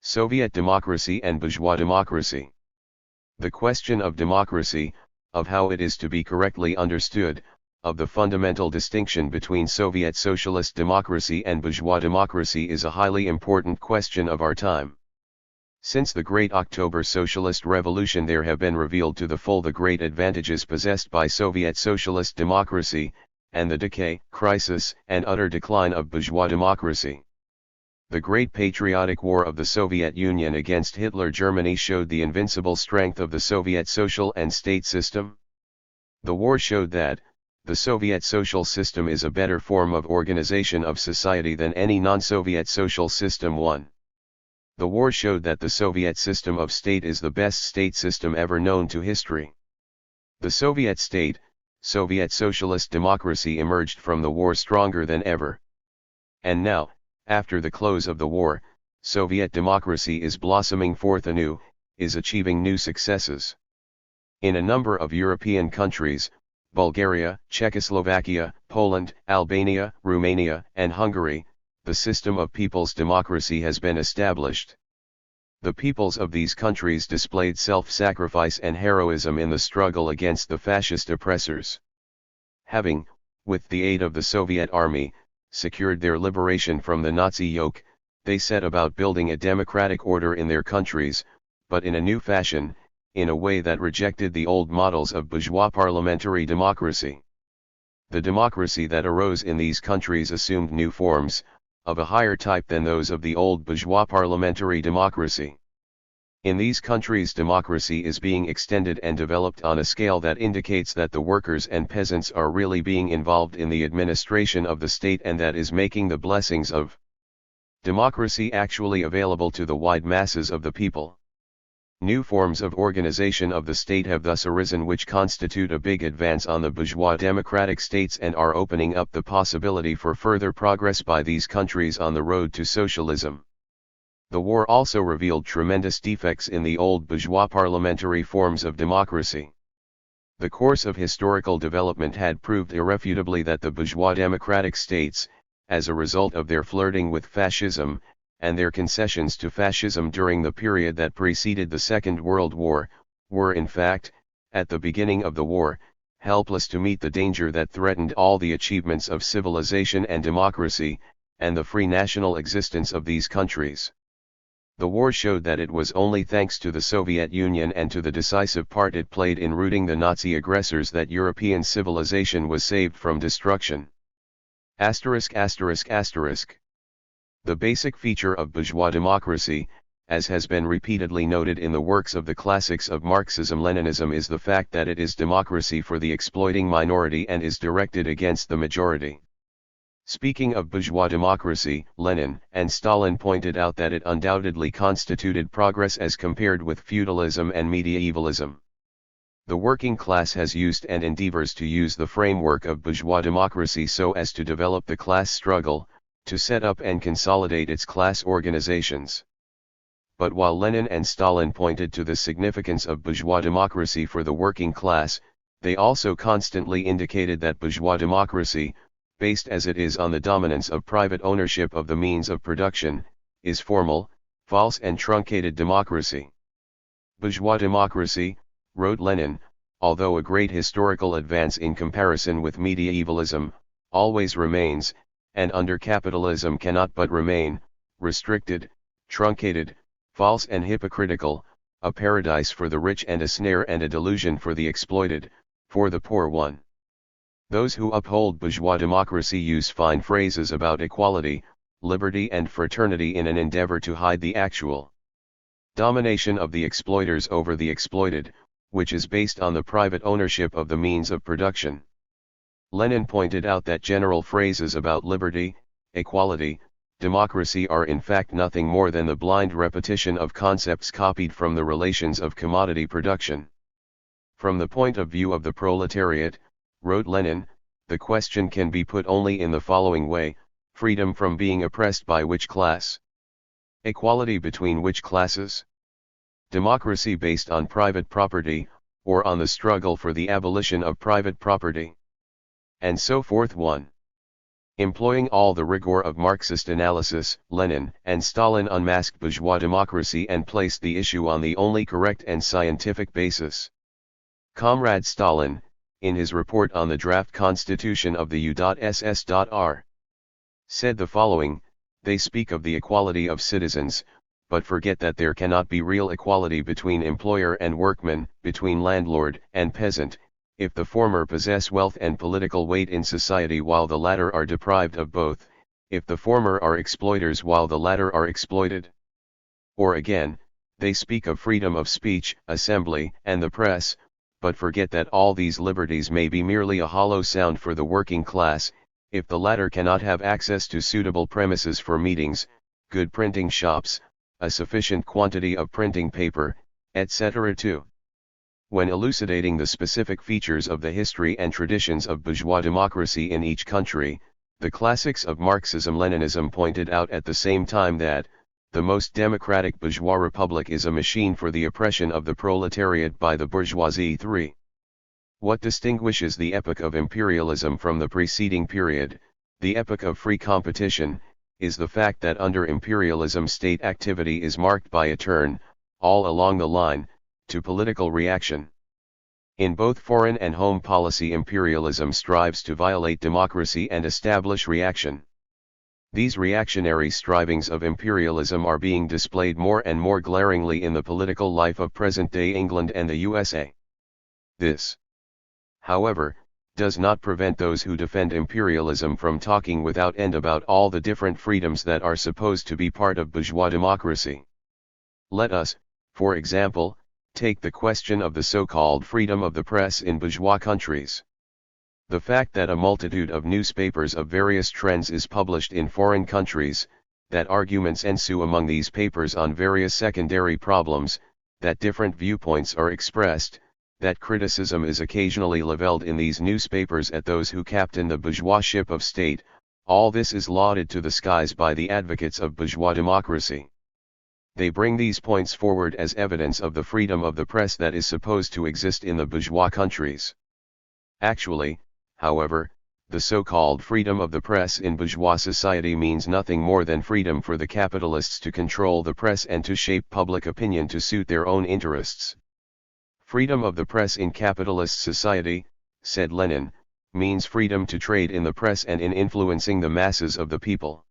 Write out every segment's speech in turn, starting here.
Soviet democracy and bourgeois democracy. The question of democracy, of how it is to be correctly understood, of the fundamental distinction between Soviet socialist democracy and bourgeois democracy is a highly important question of our time. Since the Great October Socialist Revolution there have been revealed to the full the great advantages possessed by Soviet socialist democracy, and the decay, crisis, and utter decline of bourgeois democracy. The Great Patriotic War of the Soviet Union against Hitler Germany showed the invincible strength of the Soviet social and state system. The war showed that, the Soviet social system is a better form of organization of society than any non-Soviet social system. 1. The war showed that the Soviet system of state is the best state system ever known to history. The Soviet state, Soviet socialist democracy emerged from the war stronger than ever. And now, after the close of the war, Soviet democracy is blossoming forth anew, is achieving new successes. In a number of European countries, Bulgaria, Czechoslovakia, Poland, Albania, Romania, and Hungary, the system of people's democracy has been established. The peoples of these countries displayed self-sacrifice and heroism in the struggle against the fascist oppressors. Having, with the aid of the Soviet army, secured their liberation from the Nazi yoke, they set about building a democratic order in their countries, but in a new fashion, in a way that rejected the old models of bourgeois parliamentary democracy. The democracy that arose in these countries assumed new forms, of a higher type than those of the old bourgeois parliamentary democracy. In these countries democracy is being extended and developed on a scale that indicates that the workers and peasants are really being involved in the administration of the state and that is making the blessings of democracy actually available to the wide masses of the people. New forms of organization of the state have thus arisen which constitute a big advance on the bourgeois democratic states and are opening up the possibility for further progress by these countries on the road to socialism. The war also revealed tremendous defects in the old bourgeois parliamentary forms of democracy. The course of historical development had proved irrefutably that the bourgeois democratic states, as a result of their flirting with fascism, and their concessions to fascism during the period that preceded the Second World War, were in fact, at the beginning of the war, helpless to meet the danger that threatened all the achievements of civilization and democracy, and the free national existence of these countries. The war showed that it was only thanks to the Soviet Union and to the decisive part it played in routing the Nazi aggressors that European civilization was saved from destruction. ******. The basic feature of bourgeois democracy, as has been repeatedly noted in the works of the classics of Marxism-Leninism, is the fact that it is democracy for the exploiting minority and is directed against the majority. Speaking of bourgeois democracy, Lenin and Stalin pointed out that it undoubtedly constituted progress as compared with feudalism and medievalism. The working class has used and endeavors to use the framework of bourgeois democracy so as to develop the class struggle, to set up and consolidate its class organizations. But while Lenin and Stalin pointed to the significance of bourgeois democracy for the working class, they also constantly indicated that bourgeois democracy, based as it is on the dominance of private ownership of the means of production, is formal, false and truncated democracy. Bourgeois democracy, wrote Lenin, although a great historical advance in comparison with medievalism, always remains, and under capitalism cannot but remain, restricted, truncated, false and hypocritical, a paradise for the rich and a snare and a delusion for the exploited, for the poor one. Those who uphold bourgeois democracy use fine phrases about equality, liberty and fraternity in an endeavor to hide the actual domination of the exploiters over the exploited, which is based on the private ownership of the means of production. Lenin pointed out that general phrases about liberty, equality, democracy are in fact nothing more than the blind repetition of concepts copied from the relations of commodity production. From the point of view of the proletariat, wrote Lenin, the question can be put only in the following way: freedom from being oppressed by which class? Equality between which classes? Democracy based on private property, or on the struggle for the abolition of private property? And so forth. 1. Employing all the rigor of Marxist analysis, Lenin and Stalin unmasked bourgeois democracy and placed the issue on the only correct and scientific basis. Comrade Stalin, in his report on the draft constitution of the U.SSR, said the following: "They speak of the equality of citizens, but forget that there cannot be real equality between employer and workman, between landlord and peasant, if the former possess wealth and political weight in society while the latter are deprived of both, if the former are exploiters while the latter are exploited." Or again, they speak of freedom of speech, assembly, and the press, but forget that all these liberties may be merely a hollow sound for the working class, if the latter cannot have access to suitable premises for meetings, good printing shops, a sufficient quantity of printing paper, etc. too. When elucidating the specific features of the history and traditions of bourgeois democracy in each country, the classics of Marxism-Leninism pointed out at the same time that the most democratic bourgeois republic is a machine for the oppression of the proletariat by the bourgeoisie. 3. What distinguishes the epoch of imperialism from the preceding period, the epoch of free competition, is the fact that under imperialism state activity is marked by a turn, all along the line, to political reaction. In both foreign and home policy, imperialism strives to violate democracy and establish reaction. These reactionary strivings of imperialism are being displayed more and more glaringly in the political life of present-day England and the USA. This, however, does not prevent those who defend imperialism from talking without end about all the different freedoms that are supposed to be part of bourgeois democracy. Let us, for example, take the question of the so-called freedom of the press in bourgeois countries. The fact that a multitude of newspapers of various trends is published in foreign countries, that arguments ensue among these papers on various secondary problems, that different viewpoints are expressed, that criticism is occasionally leveled in these newspapers at those who captain the bourgeois ship of state, all this is lauded to the skies by the advocates of bourgeois democracy. They bring these points forward as evidence of the freedom of the press that is supposed to exist in the bourgeois countries. Actually, however, the so-called freedom of the press in bourgeois society means nothing more than freedom for the capitalists to control the press and to shape public opinion to suit their own interests. Freedom of the press in capitalist society, said Lenin, means freedom to trade in the press and in influencing the masses of the people.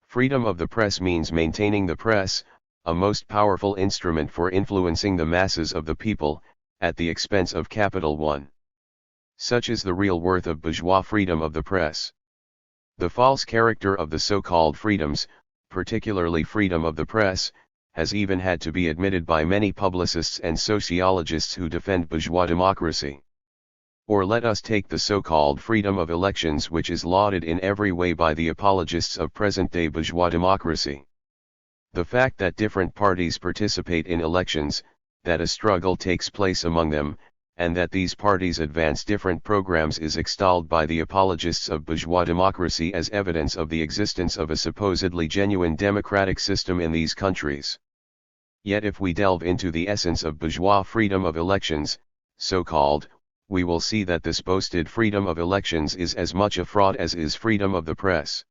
Freedom of the press means maintaining the press, a most powerful instrument for influencing the masses of the people, at the expense of capital. 1. Such is the real worth of bourgeois freedom of the press. The false character of the so-called freedoms, particularly freedom of the press, has even had to be admitted by many publicists and sociologists who defend bourgeois democracy. Or let us take the so-called freedom of elections, which is lauded in every way by the apologists of present-day bourgeois democracy. The fact that different parties participate in elections, that a struggle takes place among them, and that these parties advance different programs is extolled by the apologists of bourgeois democracy as evidence of the existence of a supposedly genuine democratic system in these countries. Yet if we delve into the essence of bourgeois freedom of elections, so-called, we will see that this boasted freedom of elections is as much a fraud as is freedom of the press.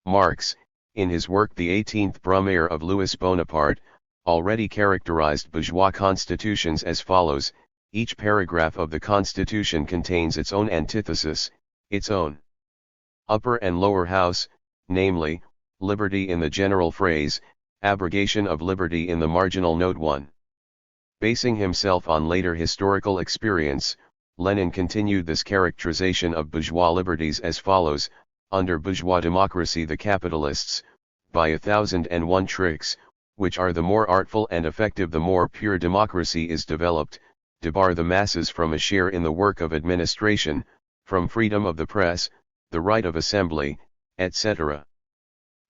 Marx, in his work The 18th Brumaire of Louis Bonaparte, already characterized bourgeois constitutions as follows: each paragraph of the constitution contains its own antithesis, its own upper and lower house, namely, liberty in the general phrase, abrogation of liberty in the marginal note. 1. Basing himself on later historical experience, Lenin continued this characterization of bourgeois liberties as follows: under bourgeois democracy the capitalists, by 1001 tricks, which are the more artful and effective the more pure democracy is developed, debar the masses from a share in the work of administration, from freedom of the press, the right of assembly, etc.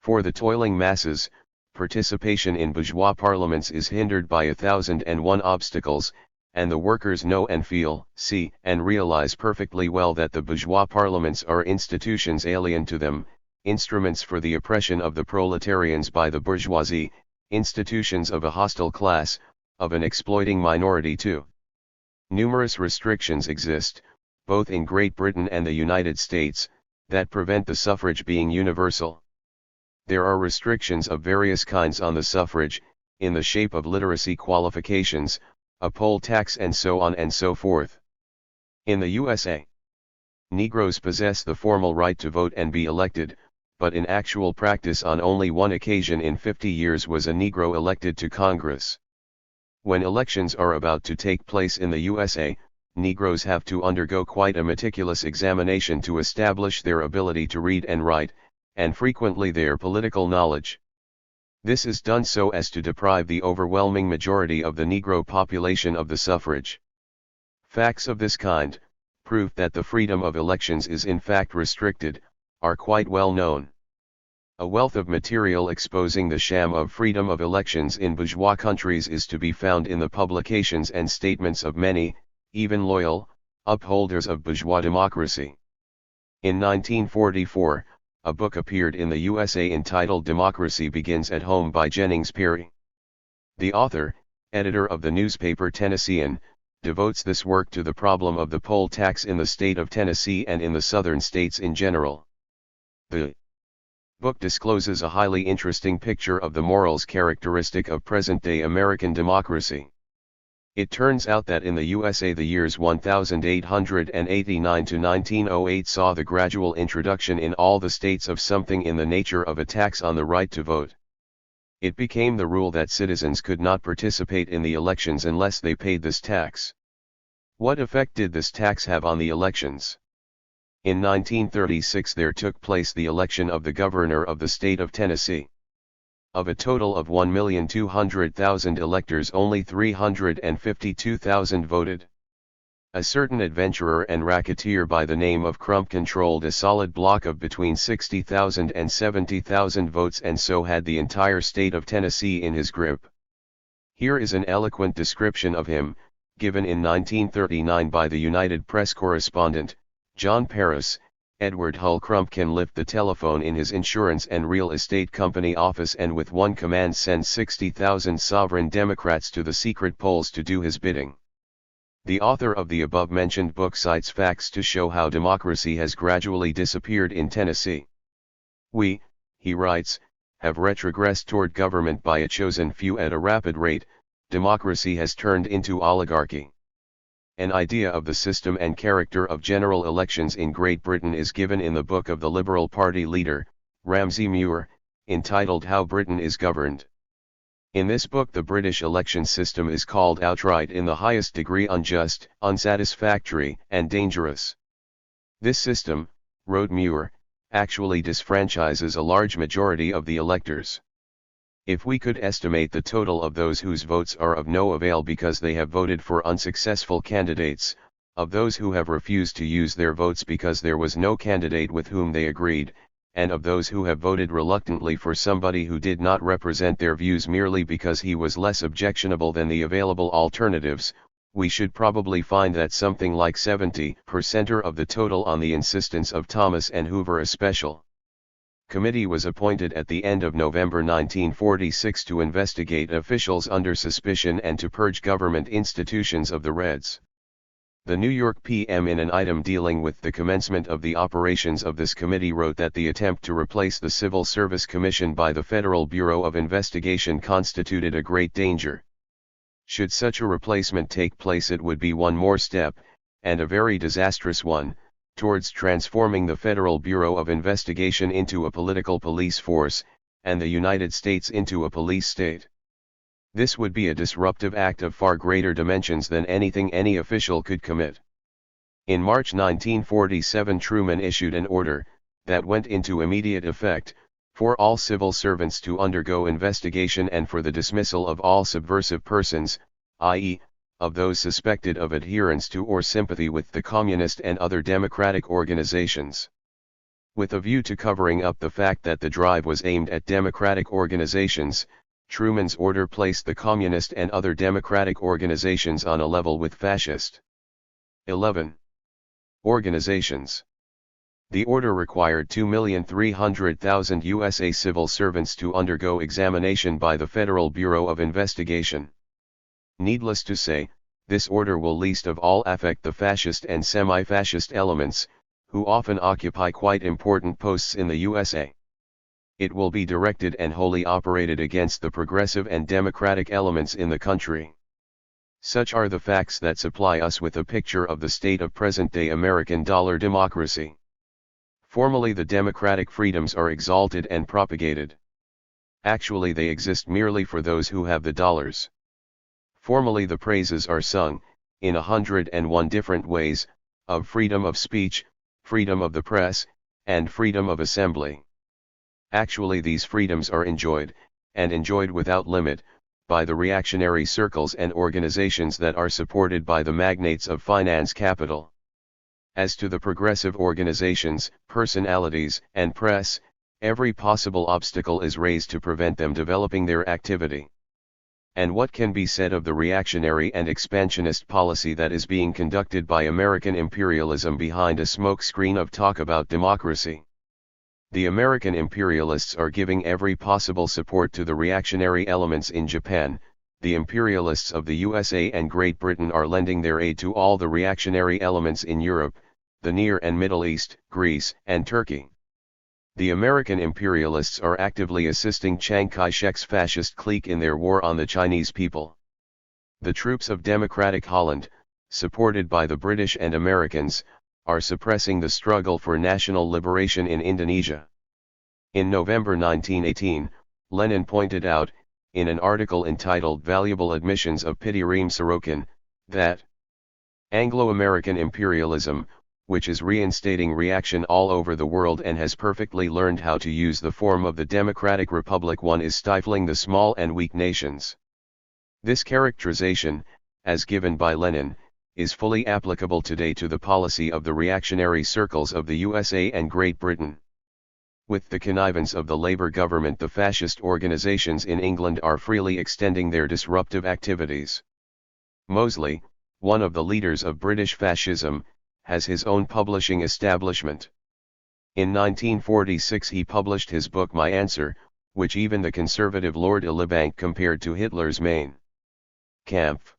For the toiling masses, participation in bourgeois parliaments is hindered by 1001 obstacles, and the workers know and feel, see and realize perfectly well that the bourgeois parliaments are institutions alien to them, instruments for the oppression of the proletarians by the bourgeoisie, institutions of a hostile class, of an exploiting minority too. Numerous restrictions exist, both in Great Britain and the United States, that prevent the suffrage being universal. There are restrictions of various kinds on the suffrage, in the shape of literacy qualifications, a poll tax and so on and so forth. In the USA, Negroes possess the formal right to vote and be elected, but in actual practice on only one occasion in 50 years was a Negro elected to Congress. When elections are about to take place in the USA, Negroes have to undergo quite a meticulous examination to establish their ability to read and write, and frequently their political knowledge. This is done so as to deprive the overwhelming majority of the Negro population of the suffrage. Facts of this kind, proof that the freedom of elections is in fact restricted, are quite well known. A wealth of material exposing the sham of freedom of elections in bourgeois countries is to be found in the publications and statements of many, even loyal, upholders of bourgeois democracy. In 1944, a book appeared in the USA entitled Democracy Begins at Home by Jennings Peary. The author, editor of the newspaper Tennessean, devotes this work to the problem of the poll tax in the state of Tennessee and in the southern states in general. The book discloses a highly interesting picture of the morals characteristic of present-day American democracy. It turns out that in the USA the years 1889 to 1908 saw the gradual introduction in all the states of something in the nature of a tax on the right to vote. It became the rule that citizens could not participate in the elections unless they paid this tax. What effect did this tax have on the elections? In 1936 there took place the election of the governor of the state of Tennessee. Of a total of 1,200,000 electors, only 352,000 voted. A certain adventurer and racketeer by the name of Crump controlled a solid block of between 60,000 and 70,000 votes and so had the entire state of Tennessee in his grip. Here is an eloquent description of him, given in 1939 by the United Press correspondent, John Paris. Edward Hull Crump can lift the telephone in his insurance and real estate company office and with one command send 60,000 sovereign Democrats to the secret polls to do his bidding. The author of the above-mentioned book cites facts to show how democracy has gradually disappeared in Tennessee. We, he writes, have retrogressed toward government by a chosen few at a rapid rate. Democracy has turned into oligarchy. An idea of the system and character of general elections in Great Britain is given in the book of the Liberal Party leader, Ramsay Muir, entitled How Britain is Governed. In this book the British election system is called outright in the highest degree unjust, unsatisfactory, and dangerous. This system, wrote Muir, actually disfranchises a large majority of the electors. If we could estimate the total of those whose votes are of no avail because they have voted for unsuccessful candidates, of those who have refused to use their votes because there was no candidate with whom they agreed, and of those who have voted reluctantly for somebody who did not represent their views merely because he was less objectionable than the available alternatives, we should probably find that something like 70% of the total on the insistence of Thomas and Hoover a special committee was appointed at the end of November 1946 to investigate officials under suspicion and to purge government institutions of the Reds. The New York PM in an item dealing with the commencement of the operations of this committee wrote that the attempt to replace the Civil Service Commission by the Federal Bureau of Investigation constituted a great danger. Should such a replacement take place it would be one more step, and a very disastrous one, towards transforming the Federal Bureau of Investigation into a political police force, and the United States into a police state. This would be a disruptive act of far greater dimensions than anything any official could commit. In March 1947 Truman issued an order, that went into immediate effect, for all civil servants to undergo investigation and for the dismissal of all subversive persons, i.e., of those suspected of adherence to or sympathy with the communist and other democratic organizations. With a view to covering up the fact that the drive was aimed at democratic organizations, Truman's order placed the communist and other democratic organizations on a level with fascist. 11. Organizations. The order required 2,300,000 USA civil servants to undergo examination by the Federal Bureau of Investigation. Needless to say, this order will least of all affect the fascist and semi-fascist elements, who often occupy quite important posts in the USA. It will be directed and wholly operated against the progressive and democratic elements in the country. Such are the facts that supply us with a picture of the state of present-day American dollar democracy. Formally, the democratic freedoms are exalted and propagated. Actually, they exist merely for those who have the dollars. Formally, the praises are sung, in 101 different ways, of freedom of speech, freedom of the press, and freedom of assembly. Actually, these freedoms are enjoyed, and enjoyed without limit, by the reactionary circles and organizations that are supported by the magnates of finance capital. As to the progressive organizations, personalities, and press, every possible obstacle is raised to prevent them developing their activity. And what can be said of the reactionary and expansionist policy that is being conducted by American imperialism behind a smokescreen of talk about democracy? The American imperialists are giving every possible support to the reactionary elements in Japan. The imperialists of the USA and Great Britain are lending their aid to all the reactionary elements in Europe, the Near and Middle East, Greece, and Turkey. The American imperialists are actively assisting Chiang Kai-shek's fascist clique in their war on the Chinese people. The troops of Democratic Holland, supported by the British and Americans, are suppressing the struggle for national liberation in Indonesia. In November 1918, Lenin pointed out, in an article entitled Valuable Admissions of Pitirim Sorokin, that Anglo-American imperialism, which is reinstating reaction all over the world and has perfectly learned how to use the form of the democratic republic, one is stifling the small and weak nations. This characterization, as given by Lenin, is fully applicable today to the policy of the reactionary circles of the USA and Great Britain. With the connivance of the Labour government, the fascist organizations in England are freely extending their disruptive activities. Mosley, one of the leaders of British fascism, has his own publishing establishment. In 1946 he published his book My Answer, which even the conservative Lord Elibank compared to Hitler's Mein Kampf.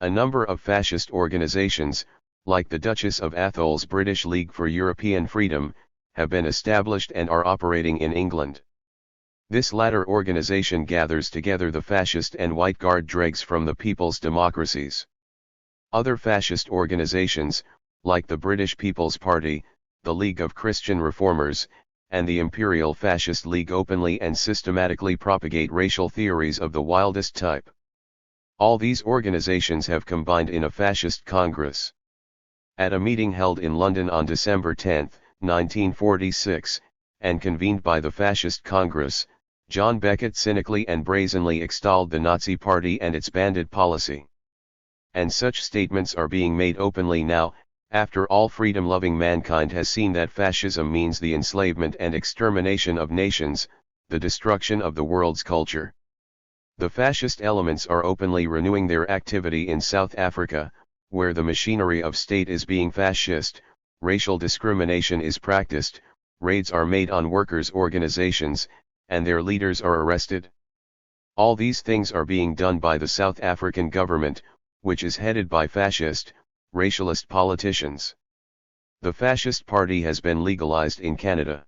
A number of fascist organizations, like the Duchess of Athol's British League for European Freedom, have been established and are operating in England. This latter organization gathers together the fascist and White Guard dregs from the people's democracies. Other fascist organizations, like the British People's Party, the League of Christian Reformers, and the Imperial Fascist League, openly and systematically propagate racial theories of the wildest type. All these organizations have combined in a fascist congress. At a meeting held in London on December 10, 1946, and convened by the Fascist Congress, John Beckett cynically and brazenly extolled the Nazi Party and its bandit policy. And such statements are being made openly now, after all freedom-loving mankind has seen that fascism means the enslavement and extermination of nations, the destruction of the world's culture. The fascist elements are openly renewing their activity in South Africa, where the machinery of state is being fascist, racial discrimination is practiced, raids are made on workers' organizations, and their leaders are arrested. All these things are being done by the South African government, which is headed by fascist, racialist politicians. The Fascist Party has been legalized in Canada.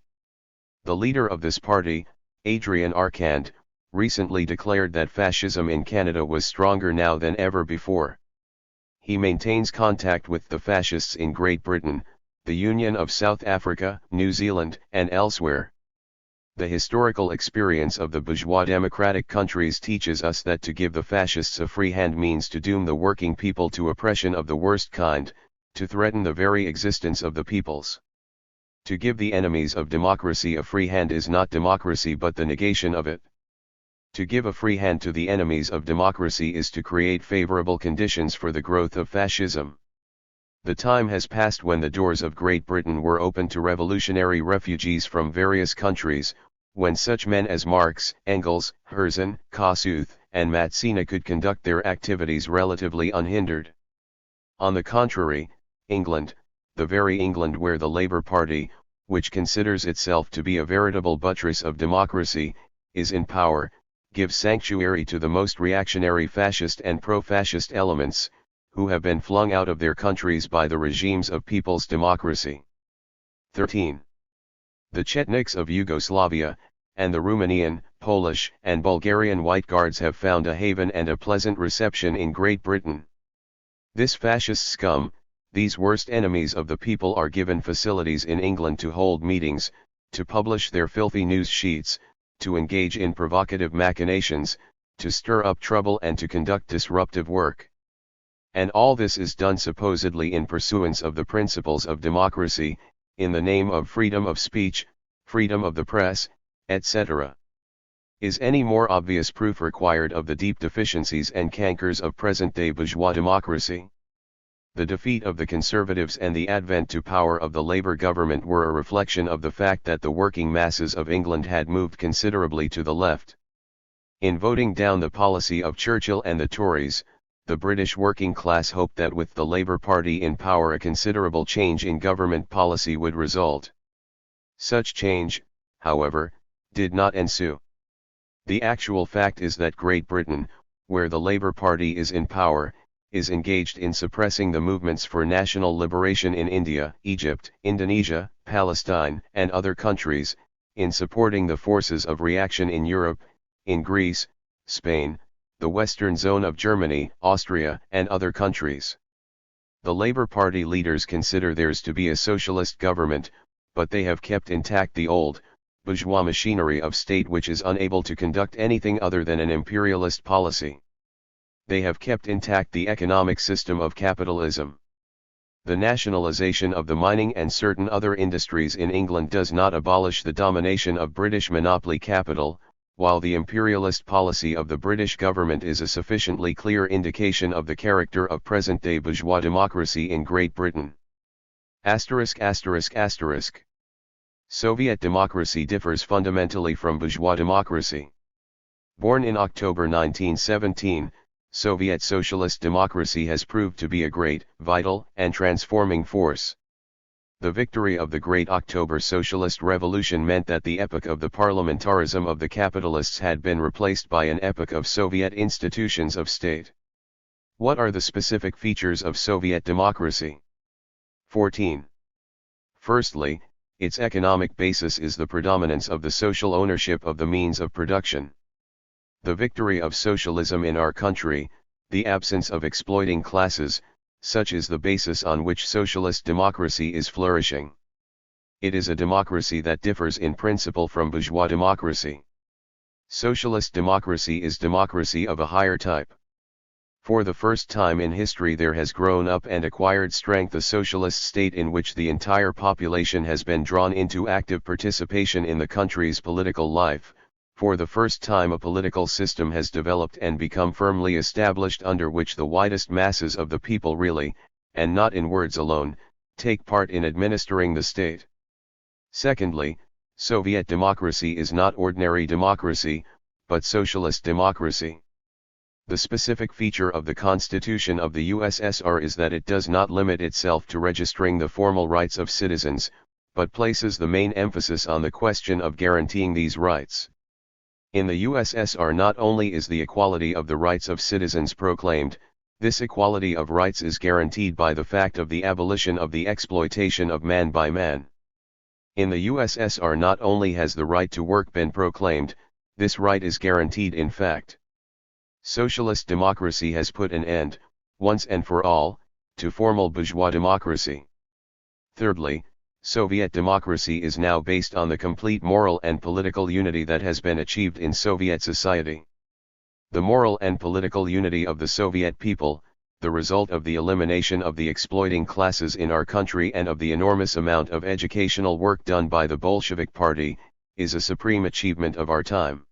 The leader of this party, Adrian Arcand, recently declared that fascism in Canada was stronger now than ever before. He maintains contact with the fascists in Great Britain, the Union of South Africa, New Zealand, and elsewhere. The historical experience of the bourgeois democratic countries teaches us that to give the fascists a free hand means to doom the working people to oppression of the worst kind, to threaten the very existence of the peoples. To give the enemies of democracy a free hand is not democracy but the negation of it. To give a free hand to the enemies of democracy is to create favorable conditions for the growth of fascism. The time has passed when the doors of Great Britain were open to revolutionary refugees from various countries, when such men as Marx, Engels, Herzen, Kossuth, and Mazzini could conduct their activities relatively unhindered. On the contrary, England, the very England where the Labour Party, which considers itself to be a veritable buttress of democracy, is in power, gives sanctuary to the most reactionary fascist and pro-fascist elements, who have been flung out of their countries by the regimes of people's democracy. 13. The Chetniks of Yugoslavia, and the Romanian, Polish, and Bulgarian White Guards have found a haven and a pleasant reception in Great Britain. This fascist scum, these worst enemies of the people, are given facilities in England to hold meetings, to publish their filthy news sheets, to engage in provocative machinations, to stir up trouble and to conduct disruptive work. And all this is done supposedly in pursuance of the principles of democracy, in the name of freedom of speech, freedom of the press, etc. Is any more obvious proof required of the deep deficiencies and cankers of present-day bourgeois democracy? The defeat of the Conservatives and the advent to power of the Labour government were a reflection of the fact that the working masses of England had moved considerably to the left. In voting down the policy of Churchill and the Tories, the British working class hoped that with the Labour Party in power a considerable change in government policy would result. Such change, however, did not ensue. The actual fact is that Great Britain, where the Labour Party is in power, is engaged in suppressing the movements for national liberation in India, Egypt, Indonesia, Palestine, and other countries, in supporting the forces of reaction in Europe, in Greece, Spain, the western zone of Germany, Austria, and other countries. The Labour Party leaders consider theirs to be a socialist government, but they have kept intact the old, bourgeois machinery of state which is unable to conduct anything other than an imperialist policy. They have kept intact the economic system of capitalism. The nationalization of the mining and certain other industries in England does not abolish the domination of British monopoly capital, while the imperialist policy of the British government is a sufficiently clear indication of the character of present-day bourgeois democracy in Great Britain. Soviet democracy differs fundamentally from bourgeois democracy. Born in October 1917, Soviet socialist democracy has proved to be a great, vital, and transforming force. The victory of the Great October Socialist Revolution meant that the epoch of the parliamentarism of the capitalists had been replaced by an epoch of Soviet institutions of state. What are the specific features of Soviet democracy? 14. Firstly, its economic basis is the predominance of the social ownership of the means of production. The victory of socialism in our country, the absence of exploiting classes, such is the basis on which socialist democracy is flourishing. It is a democracy that differs in principle from bourgeois democracy. Socialist democracy is democracy of a higher type. For the first time in history there has grown up and acquired strength a socialist state in which the entire population has been drawn into active participation in the country's political life. For the first time a political system has developed and become firmly established under which the widest masses of the people really, and not in words alone, take part in administering the state. Secondly, Soviet democracy is not ordinary democracy, but socialist democracy. The specific feature of the Constitution of the USSR is that it does not limit itself to registering the formal rights of citizens, but places the main emphasis on the question of guaranteeing these rights. In the USSR not only is the equality of the rights of citizens proclaimed, this equality of rights is guaranteed by the fact of the abolition of the exploitation of man by man. In the USSR not only has the right to work been proclaimed, this right is guaranteed in fact. Socialist democracy has put an end, once and for all, to formal bourgeois democracy. Thirdly, Soviet democracy is now based on the complete moral and political unity that has been achieved in Soviet society. The moral and political unity of the Soviet people, the result of the elimination of the exploiting classes in our country and of the enormous amount of educational work done by the Bolshevik Party, is a supreme achievement of our time.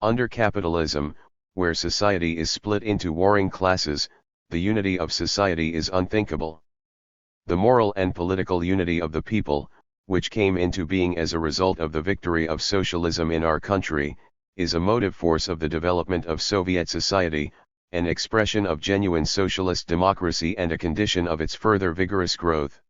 Under capitalism, where society is split into warring classes, the unity of society is unthinkable. The moral and political unity of the people, which came into being as a result of the victory of socialism in our country, is a motive force of the development of Soviet society, an expression of genuine socialist democracy and a condition of its further vigorous growth.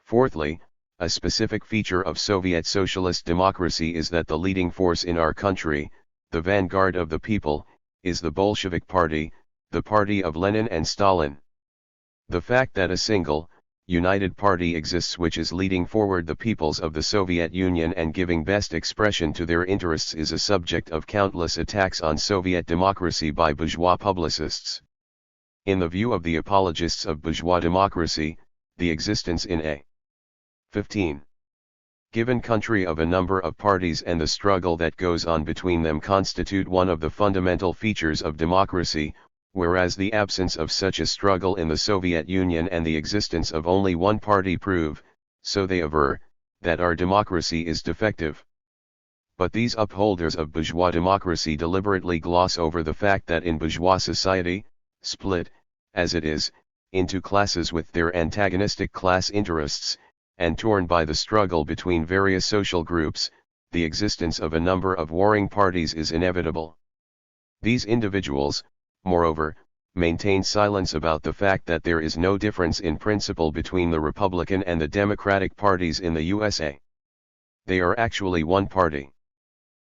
Fourthly, a specific feature of Soviet socialist democracy is that the leading force in our country, the vanguard of the people, is the Bolshevik Party, the party of Lenin and Stalin. The fact that a single, united party exists which is leading forward the peoples of the Soviet Union and giving best expression to their interests is a subject of countless attacks on Soviet democracy by bourgeois publicists. In the view of the apologists of bourgeois democracy, the existence in a 15. Given country of a number of parties and the struggle that goes on between them constitute one of the fundamental features of democracy, whereas the absence of such a struggle in the Soviet Union and the existence of only one party prove, so they aver, that our democracy is defective. But these upholders of bourgeois democracy deliberately gloss over the fact that in bourgeois society, split, as it is, into classes with their antagonistic class interests, and torn by the struggle between various social groups, the existence of a number of warring parties is inevitable. These individuals, moreover, maintain silence about the fact that there is no difference in principle between the Republican and the Democratic parties in the USA. They are actually one party.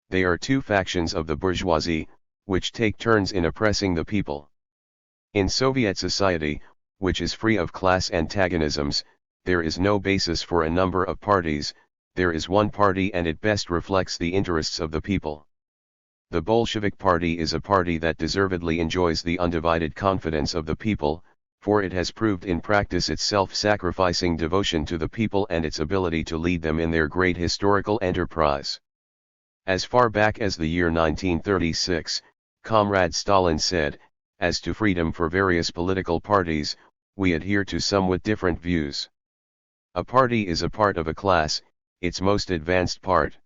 They are two factions of the bourgeoisie, which take turns in oppressing the people. In Soviet society, which is free of class antagonisms, there is no basis for a number of parties, there is one party and it best reflects the interests of the people. The Bolshevik Party is a party that deservedly enjoys the undivided confidence of the people, for it has proved in practice its self-sacrificing devotion to the people and its ability to lead them in their great historical enterprise. As far back as the year 1936, Comrade Stalin said, "As to freedom for various political parties, we adhere to somewhat different views. A party is a part of a class, its most advanced part.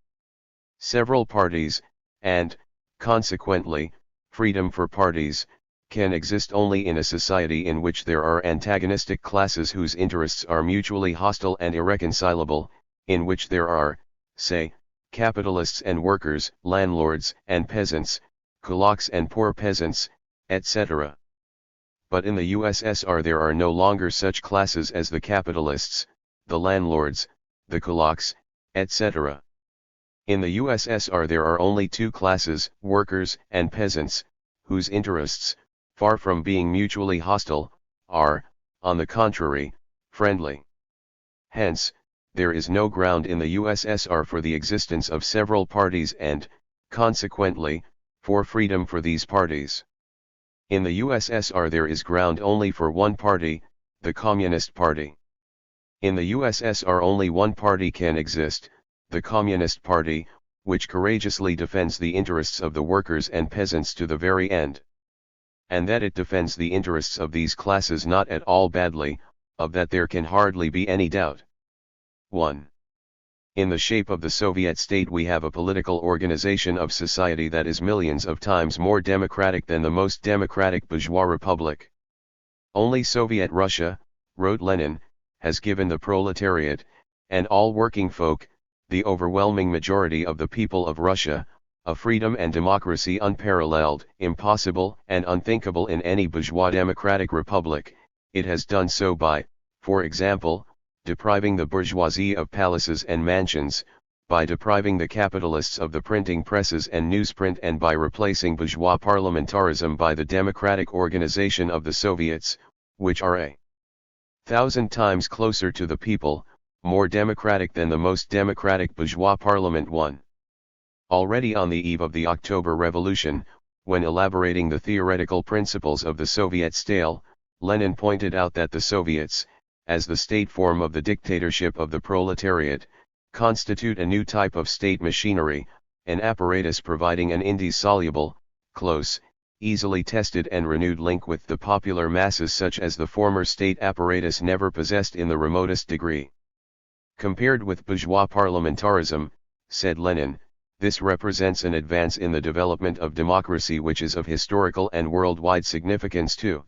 Several parties, and, consequently, freedom for parties, can exist only in a society in which there are antagonistic classes whose interests are mutually hostile and irreconcilable, in which there are, say, capitalists and workers, landlords and peasants, kulaks and poor peasants, etc. But in the USSR there are no longer such classes as the capitalists, the landlords, the kulaks, etc. In the USSR there are only two classes, workers and peasants, whose interests, far from being mutually hostile, are, on the contrary, friendly. Hence, there is no ground in the USSR for the existence of several parties and, consequently, for freedom for these parties. In the USSR there is ground only for one party, the Communist Party. In the USSR only one party can exist, the Communist Party, which courageously defends the interests of the workers and peasants to the very end. And that it defends the interests of these classes not at all badly, of that there can hardly be any doubt. 1. In the shape of the Soviet state we have a political organization of society that is millions of times more democratic than the most democratic bourgeois republic. Only Soviet Russia, wrote Lenin, has given the proletariat, and all working folk, the overwhelming majority of the people of Russia, a freedom and democracy unparalleled, impossible and unthinkable in any bourgeois democratic republic. It has done so by, for example, depriving the bourgeoisie of palaces and mansions, by depriving the capitalists of the printing presses and newsprint, and by replacing bourgeois parliamentarism by the democratic organization of the Soviets, which are 1,000 times closer to the people, more democratic than the most democratic bourgeois parliament. 1. Already on the eve of the October Revolution, when elaborating the theoretical principles of the Soviet state, Lenin pointed out that the Soviets, as the state form of the dictatorship of the proletariat, constitute a new type of state machinery, an apparatus providing an indissoluble, close, easily tested and renewed link with the popular masses such as the former state apparatus never possessed in the remotest degree. Compared with bourgeois parliamentarism, said Lenin, this represents an advance in the development of democracy which is of historical and worldwide significance too.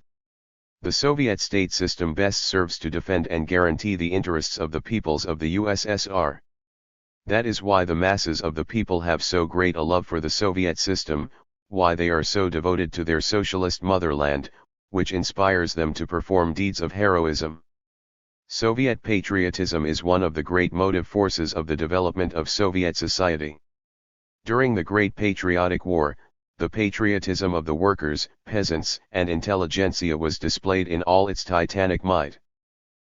The Soviet state system best serves to defend and guarantee the interests of the peoples of the USSR. That is why the masses of the people have so great a love for the Soviet system, why they are so devoted to their socialist motherland, which inspires them to perform deeds of heroism. Soviet patriotism is one of the great motive forces of the development of Soviet society. During the Great Patriotic War, the patriotism of the workers, peasants, and intelligentsia was displayed in all its titanic might.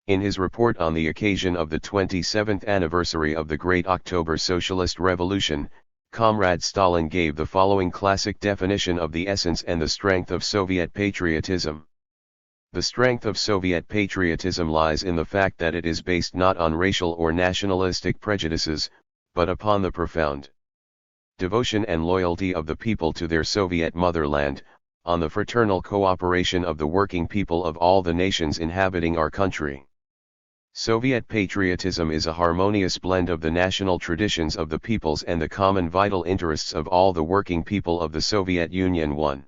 In his report on the occasion of the 27th anniversary of the Great October Socialist Revolution, Comrade Stalin gave the following classic definition of the essence and the strength of Soviet patriotism. The strength of Soviet patriotism lies in the fact that it is based not on racial or nationalistic prejudices, but upon the profound devotion and loyalty of the people to their Soviet motherland, on the fraternal cooperation of the working people of all the nations inhabiting our country. Soviet patriotism is a harmonious blend of the national traditions of the peoples and the common vital interests of all the working people of the Soviet Union. 1.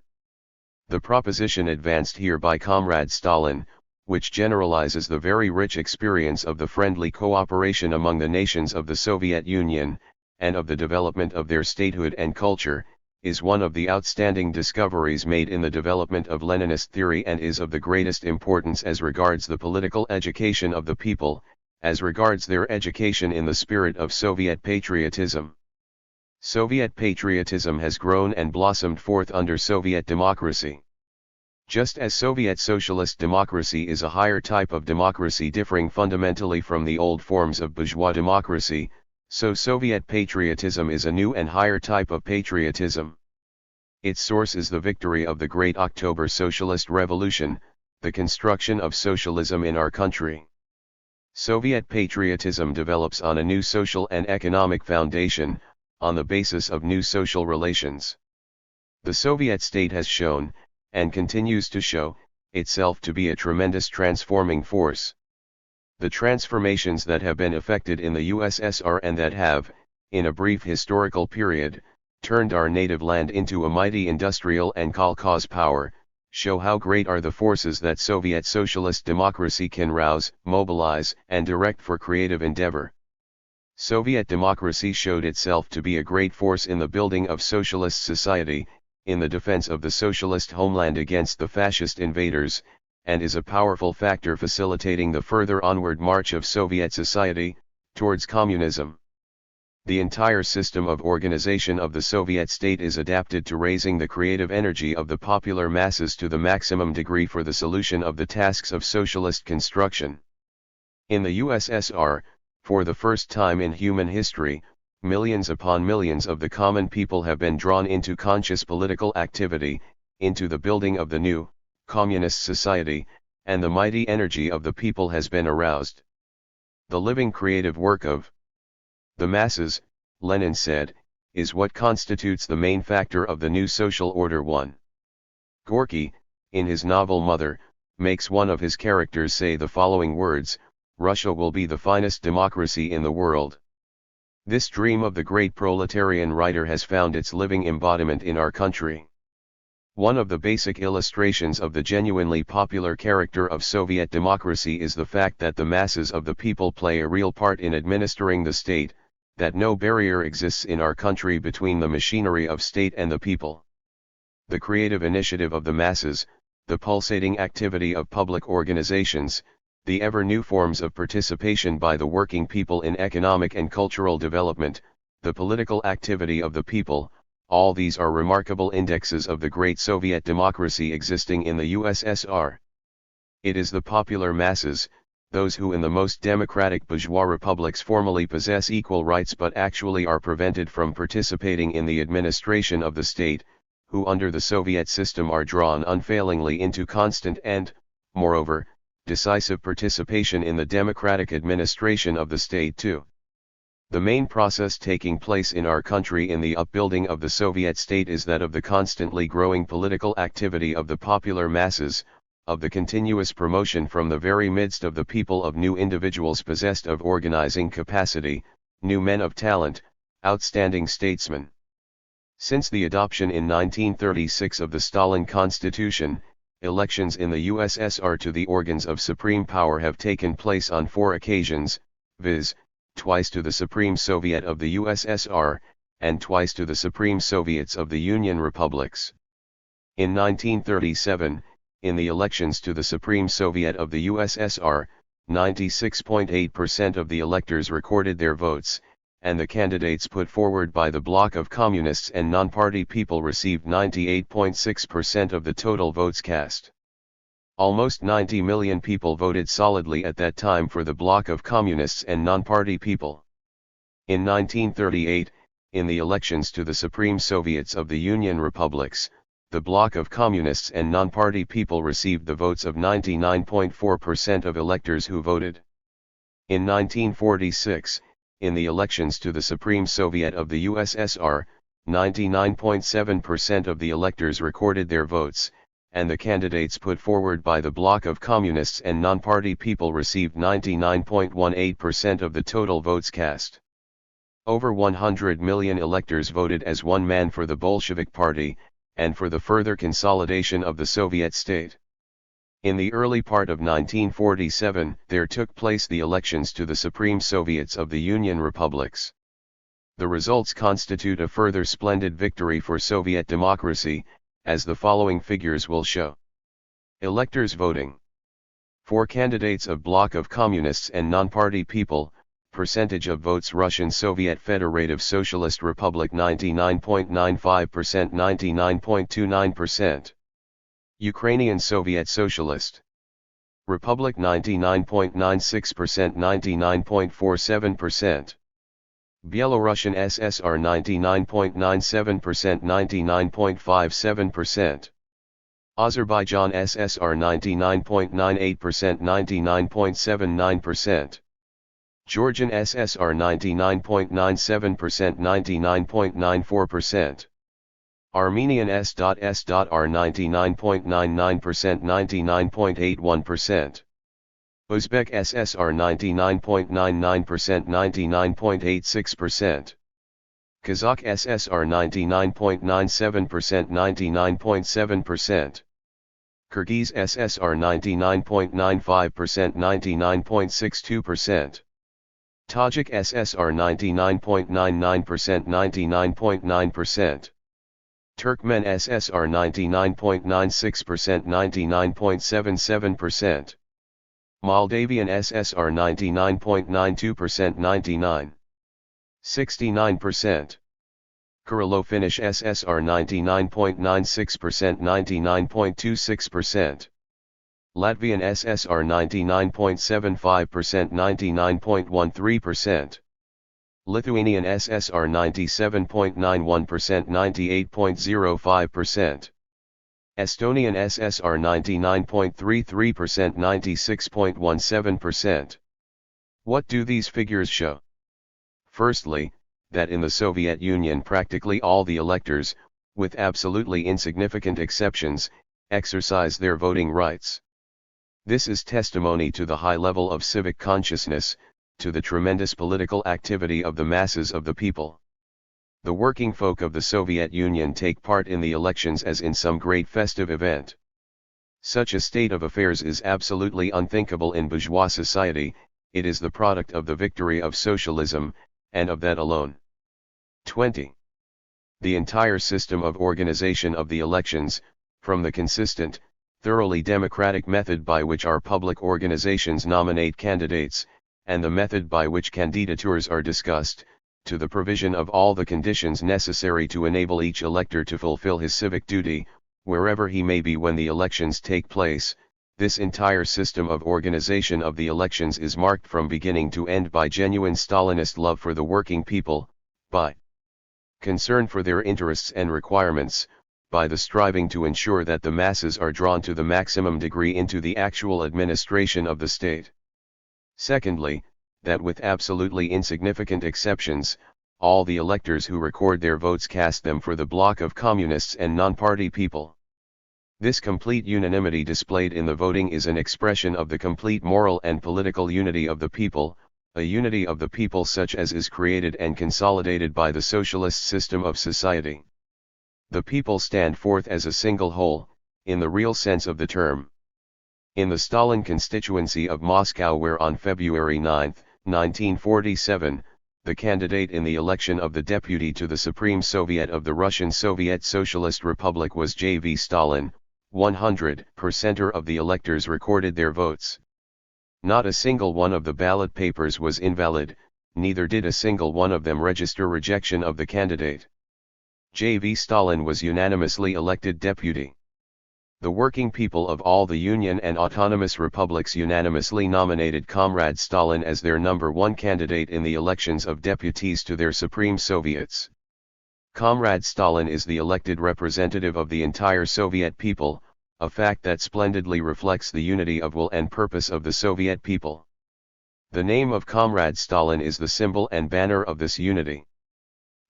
The proposition advanced here by Comrade Stalin, which generalizes the very rich experience of the friendly cooperation among the nations of the Soviet Union, and of the development of their statehood and culture, is one of the outstanding discoveries made in the development of Leninist theory and is of the greatest importance as regards the political education of the people, as regards their education in the spirit of Soviet patriotism. Soviet patriotism has grown and blossomed forth under Soviet democracy. Just as Soviet socialist democracy is a higher type of democracy differing fundamentally from the old forms of bourgeois democracy, so Soviet patriotism is a new and higher type of patriotism. Its source is the victory of the Great October Socialist Revolution, the construction of socialism in our country. Soviet patriotism develops on a new social and economic foundation, on the basis of new social relations. The Soviet state has shown, and continues to show, itself to be a tremendous transforming force. The transformations that have been effected in the USSR and that have, in a brief historical period, turned our native land into a mighty industrial and kolkhoz power, show how great are the forces that Soviet socialist democracy can rouse, mobilize, and direct for creative endeavor. Soviet democracy showed itself to be a great force in the building of socialist society, in the defense of the socialist homeland against the fascist invaders, and is a powerful factor facilitating the further onward march of Soviet society, towards communism. The entire system of organization of the Soviet state is adapted to raising the creative energy of the popular masses to the maximum degree for the solution of the tasks of socialist construction. In the USSR, for the first time in human history, millions upon millions of the common people have been drawn into conscious political activity, into the building of the new, communist society, and the mighty energy of the people has been aroused. The living creative work of the masses, Lenin said, is what constitutes the main factor of the new social order. 1. Gorky, in his novel Mother, makes one of his characters say the following words: Russia will be the finest democracy in the world. This dream of the great proletarian writer has found its living embodiment in our country. One of the basic illustrations of the genuinely popular character of Soviet democracy is the fact that the masses of the people play a real part in administering the state, that no barrier exists in our country between the machinery of state and the people. The creative initiative of the masses, the pulsating activity of public organizations, the ever-new forms of participation by the working people in economic and cultural development, the political activity of the people, all these are remarkable indexes of the great Soviet democracy existing in the USSR. It is the popular masses, those who in the most democratic bourgeois republics formally possess equal rights but actually are prevented from participating in the administration of the state, who under the Soviet system are drawn unfailingly into constant and, moreover, decisive participation in the democratic administration of the state too. The main process taking place in our country in the upbuilding of the Soviet state is that of the constantly growing political activity of the popular masses, of the continuous promotion from the very midst of the people of new individuals possessed of organizing capacity, new men of talent, outstanding statesmen. Since the adoption in 1936 of the Stalin Constitution, elections in the USSR to the organs of supreme power have taken place on 4 occasions, viz., twice to the Supreme Soviet of the USSR, and twice to the Supreme Soviets of the Union Republics. In 1937, in the elections to the Supreme Soviet of the USSR, 96.8% of the electors recorded their votes, and the candidates put forward by the bloc of communists and non-party people received 98.6% of the total votes cast. Almost 90 million people voted solidly at that time for the bloc of communists and non-party people. In 1938, in the elections to the Supreme Soviets of the Union Republics, the bloc of communists and non-party people received the votes of 99.4% of electors who voted. In 1946, in the elections to the Supreme Soviet of the USSR, 99.7% of the electors recorded their votes, and the candidates put forward by the bloc of communists and non-party people received 99.18% of the total votes cast. Over 100 million electors voted as one man for the Bolshevik Party, and for the further consolidation of the Soviet state. In the early part of 1947, there took place the elections to the Supreme Soviets of the Union Republics. The results constitute a further splendid victory for Soviet democracy, as the following figures will show. Electors voting. For candidates of bloc of communists and non-party people, percentage of votes Russian Soviet Federative Socialist Republic 99.95% 99.29%. Ukrainian Soviet Socialist Republic 99.96% 99.47%. Belarusian SSR 99.97% 99.57%. Azerbaijan SSR 99.98% 99.79%. Georgian SSR 99.97% 99.94%. Armenian S.R 99.99% 99.81%. Uzbek SSR 99.99% 99.86%. Kazakh SSR 99.97% 99.7%. Kyrgyz SSR 99.95% 99.62%. Tajik SSR 99.99% 99.9%. Turkmen SSR 99.96% 99.77%. Moldavian SSR 99.92% 99.69%. Kyrillo-Finnish SSR 99.96% 99.26%. Latvian SSR 99.75% 99.13%. Lithuanian SSR 97.91% 98.05%. Estonian SSR 99.33% 96.17%. What do these figures show? Firstly, that in the Soviet Union practically all the electors, with absolutely insignificant exceptions, exercise their voting rights. This is testimony to the high level of civic consciousness, to the tremendous political activity of the masses of the people. The working folk of the Soviet Union take part in the elections as in some great festive event. Such a state of affairs is absolutely unthinkable in bourgeois society. It is the product of the victory of socialism, and of that alone. 20. The entire system of organization of the elections, from the consistent, thoroughly democratic method by which our public organizations nominate candidates, and the method by which candidatures are discussed, to the provision of all the conditions necessary to enable each elector to fulfill his civic duty, wherever he may be when the elections take place, this entire system of organization of the elections is marked from beginning to end by genuine Stalinist love for the working people, by concern for their interests and requirements, by the striving to ensure that the masses are drawn to the maximum degree into the actual administration of the state. Secondly, that with absolutely insignificant exceptions, all the electors who record their votes cast them for the bloc of communists and non-party people. This complete unanimity displayed in the voting is an expression of the complete moral and political unity of the people, a unity of the people such as is created and consolidated by the socialist system of society. The people stand forth as a single whole, in the real sense of the term. In the Stalin constituency of Moscow, where on February 9, 1947, the candidate in the election of the deputy to the Supreme Soviet of the Russian Soviet Socialist Republic was J.V. Stalin, 100% of the electors recorded their votes. Not a single one of the ballot papers was invalid, neither did a single one of them register rejection of the candidate. J.V. Stalin was unanimously elected deputy. The working people of all the Union and autonomous republics unanimously nominated Comrade Stalin as their #1 candidate in the elections of deputies to their Supreme Soviets. Comrade Stalin is the elected representative of the entire Soviet people, a fact that splendidly reflects the unity of will and purpose of the Soviet people. The name of Comrade Stalin is the symbol and banner of this unity.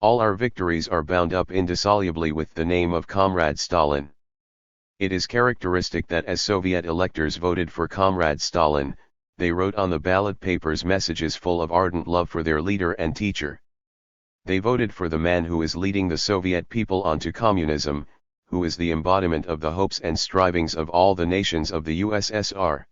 All our victories are bound up indissolubly with the name of Comrade Stalin. It is characteristic that as Soviet electors voted for Comrade Stalin, they wrote on the ballot papers messages full of ardent love for their leader and teacher. They voted for the man who is leading the Soviet people onto communism, who is the embodiment of the hopes and strivings of all the nations of the USSR.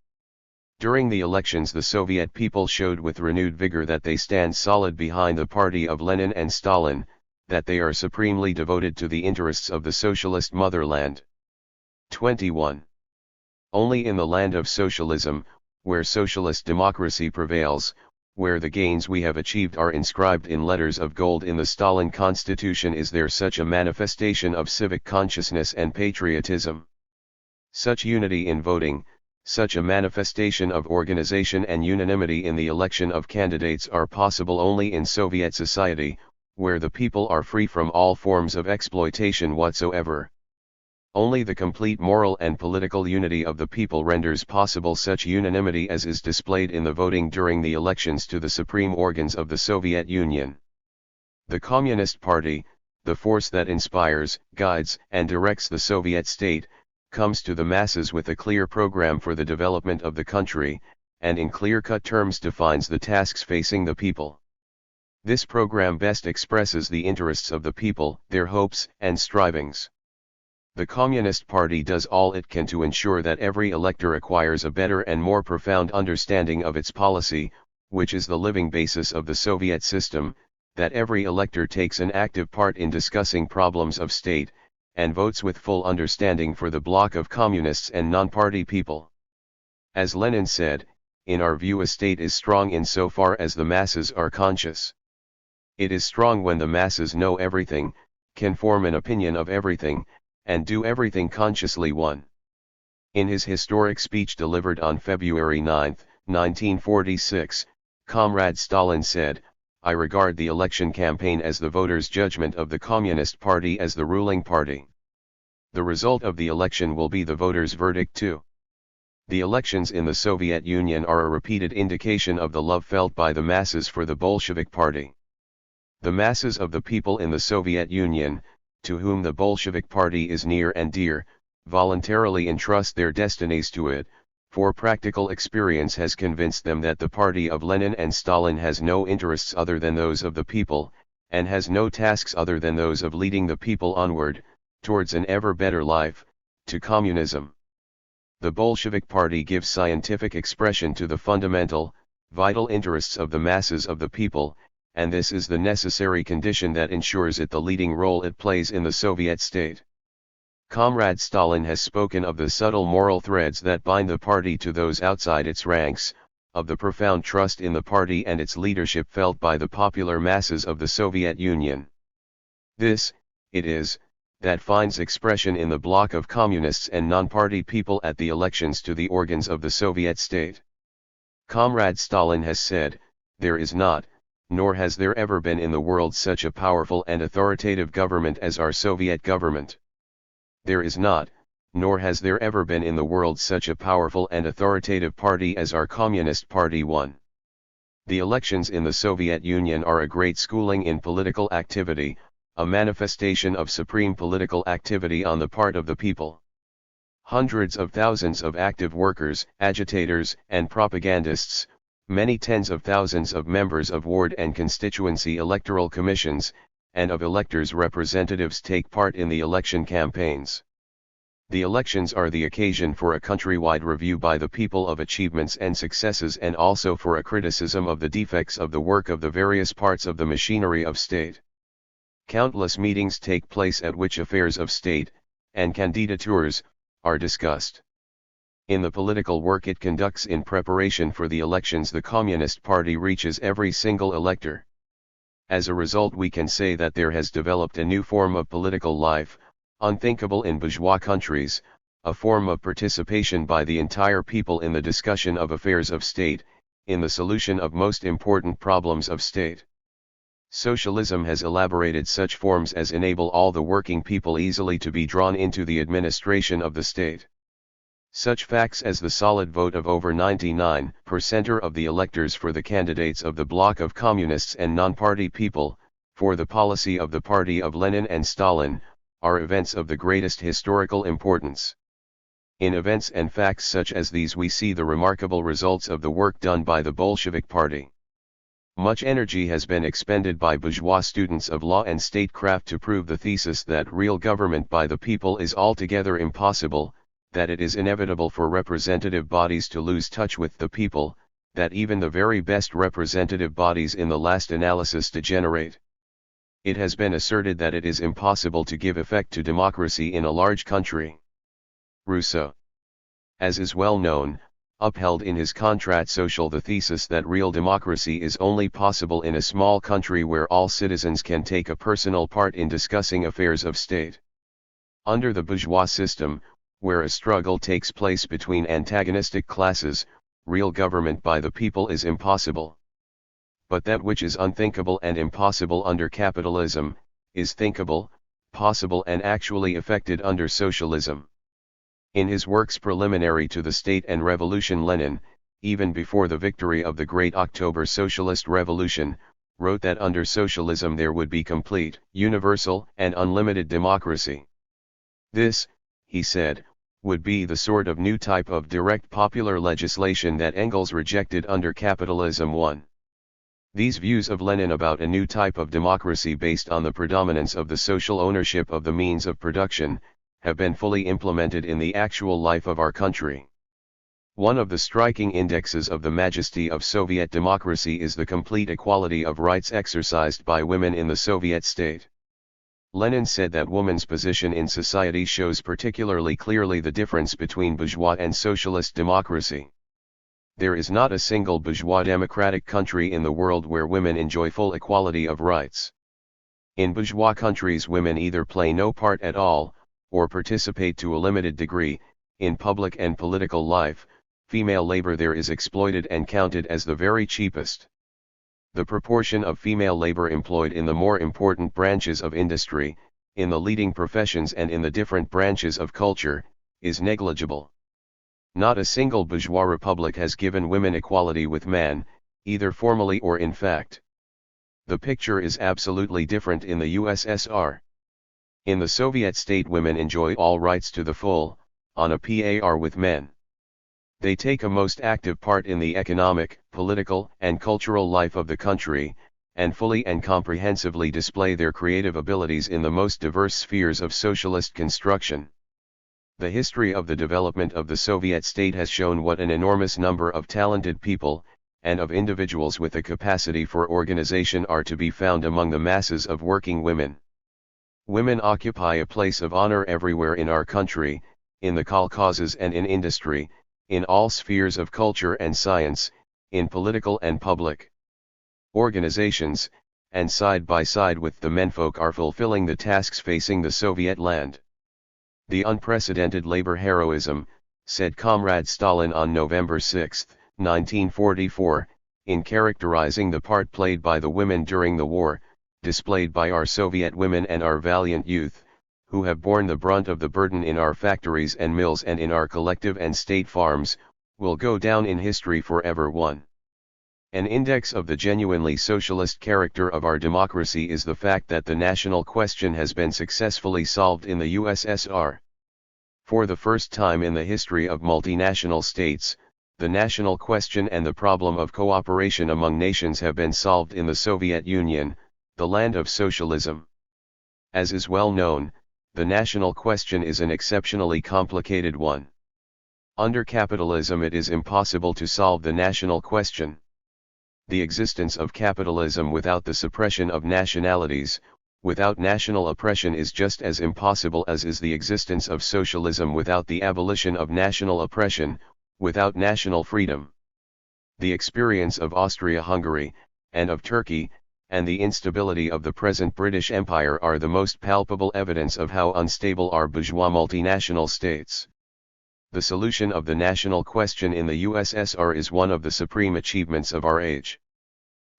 During the elections, the Soviet people showed with renewed vigor that they stand solid behind the party of Lenin and Stalin, that they are supremely devoted to the interests of the socialist motherland. 21. Only in the land of socialism, where socialist democracy prevails, where the gains we have achieved are inscribed in letters of gold in the Stalin Constitution, is there such a manifestation of civic consciousness and patriotism. Such unity in voting, such a manifestation of organization and unanimity in the election of candidates are possible only in Soviet society, where the people are free from all forms of exploitation whatsoever. Only the complete moral and political unity of the people renders possible such unanimity as is displayed in the voting during the elections to the supreme organs of the Soviet Union. The Communist Party, the force that inspires, guides, and directs the Soviet state, comes to the masses with a clear program for the development of the country, and in clear-cut terms defines the tasks facing the people. This program best expresses the interests of the people, their hopes and strivings. The Communist Party does all it can to ensure that every elector acquires a better and more profound understanding of its policy, which is the living basis of the Soviet system, that every elector takes an active part in discussing problems of state, and votes with full understanding for the bloc of communists and non-party people. As Lenin said, in our view a state is strong insofar as the masses are conscious. It is strong when the masses know everything, can form an opinion of everything, and do everything consciously. 1. In his historic speech delivered on February 9, 1946, Comrade Stalin said, "I regard the election campaign as the voters' judgment of the Communist Party as the ruling party. The result of the election will be the voters' verdict too." The elections in the Soviet Union are a repeated indication of the love felt by the masses for the Bolshevik Party. The masses of the people in the Soviet Union, to whom the Bolshevik Party is near and dear, voluntarily entrust their destinies to it, for practical experience has convinced them that the party of Lenin and Stalin has no interests other than those of the people, and has no tasks other than those of leading the people onward, towards an ever better life, to communism. The Bolshevik Party gives scientific expression to the fundamental, vital interests of the masses of the people, and this is the necessary condition that ensures it the leading role it plays in the Soviet state. Comrade Stalin has spoken of the subtle moral threads that bind the party to those outside its ranks, of the profound trust in the party and its leadership felt by the popular masses of the Soviet Union. This, it is, that finds expression in the bloc of communists and non-party people at the elections to the organs of the Soviet state. Comrade Stalin has said, "There is not, nor has there ever been in the world such a powerful and authoritative government as our Soviet government. There is not, nor has there ever been in the world such a powerful and authoritative party as our Communist Party." 1. The elections in the Soviet Union are a great schooling in political activity, a manifestation of supreme political activity on the part of the people. Hundreds of thousands of active workers, agitators, and propagandists, many tens of thousands of members of ward and constituency electoral commissions, and of electors' representatives take part in the election campaigns. The elections are the occasion for a countrywide review by the people of achievements and successes, and also for a criticism of the defects of the work of the various parts of the machinery of state. Countless meetings take place at which affairs of state, and candidatures, are discussed. In the political work it conducts in preparation for the elections, the Communist Party reaches every single elector. As a result, we can say that there has developed a new form of political life, unthinkable in bourgeois countries, a form of participation by the entire people in the discussion of affairs of state, in the solution of most important problems of state. Socialism has elaborated such forms as enable all the working people easily to be drawn into the administration of the state. Such facts as the solid vote of over 99% of the electors for the candidates of the bloc of communists and non-party people, for the policy of the party of Lenin and Stalin, are events of the greatest historical importance. In events and facts such as these we see the remarkable results of the work done by the Bolshevik Party. Much energy has been expended by bourgeois students of law and statecraft to prove the thesis that real government by the people is altogether impossible, that it is inevitable for representative bodies to lose touch with the people, that even the very best representative bodies in the last analysis degenerate. It has been asserted that it is impossible to give effect to democracy in a large country. Rousseau, as is well known, upheld in his Contrat Social the thesis that real democracy is only possible in a small country where all citizens can take a personal part in discussing affairs of state. Under the bourgeois system, where a struggle takes place between antagonistic classes, real government by the people is impossible. But that which is unthinkable and impossible under capitalism, is thinkable, possible and actually effected under socialism. In his works preliminary to the State and Revolution, Lenin, even before the victory of the Great October Socialist Revolution, wrote that under socialism there would be complete, universal, and unlimited democracy. This, he said, would be the sort of new type of direct popular legislation that Engels rejected under capitalism 1. These views of Lenin about a new type of democracy based on the predominance of the social ownership of the means of production, have been fully implemented in the actual life of our country. One of the striking indexes of the majesty of Soviet democracy is the complete equality of rights exercised by women in the Soviet state. Lenin said that woman's position in society shows particularly clearly the difference between bourgeois and socialist democracy. There is not a single bourgeois democratic country in the world where women enjoy full equality of rights. In bourgeois countries women either play no part at all, or participate to a limited degree, in public and political life. Female labor there is exploited and counted as the very cheapest. The proportion of female labor employed in the more important branches of industry, in the leading professions and in the different branches of culture, is negligible. Not a single bourgeois republic has given women equality with man, either formally or in fact. The picture is absolutely different in the USSR. In the Soviet state women enjoy all rights to the full, on a par with men. They take a most active part in the economic, political, and cultural life of the country, and fully and comprehensively display their creative abilities in the most diverse spheres of socialist construction. The history of the development of the Soviet state has shown what an enormous number of talented people, and of individuals with a capacity for organization are to be found among the masses of working women. Women occupy a place of honor everywhere in our country, in the kolkhozes and in industry, in all spheres of culture and science, in political and public organizations, and side by side with the menfolk are fulfilling the tasks facing the Soviet land. The unprecedented labor heroism, said Comrade Stalin on November 6, 1944, in characterizing the part played by the women during the war, displayed by our Soviet women and our valiant youth, who have borne the brunt of the burden in our factories and mills and in our collective and state farms, will go down in history forever. 1. An index of the genuinely socialist character of our democracy is the fact that the national question has been successfully solved in the USSR. For the first time in the history of multinational states, the national question and the problem of cooperation among nations have been solved in the Soviet Union, the land of socialism. As is well known, the national question is an exceptionally complicated one. Under capitalism it is impossible to solve the national question. The existence of capitalism without the suppression of nationalities, without national oppression, is just as impossible as is the existence of socialism without the abolition of national oppression, without national freedom. The experience of Austria-Hungary, and of Turkey, and the instability of the present British Empire are the most palpable evidence of how unstable are bourgeois multinational states. The solution of the national question in the USSR is one of the supreme achievements of our age.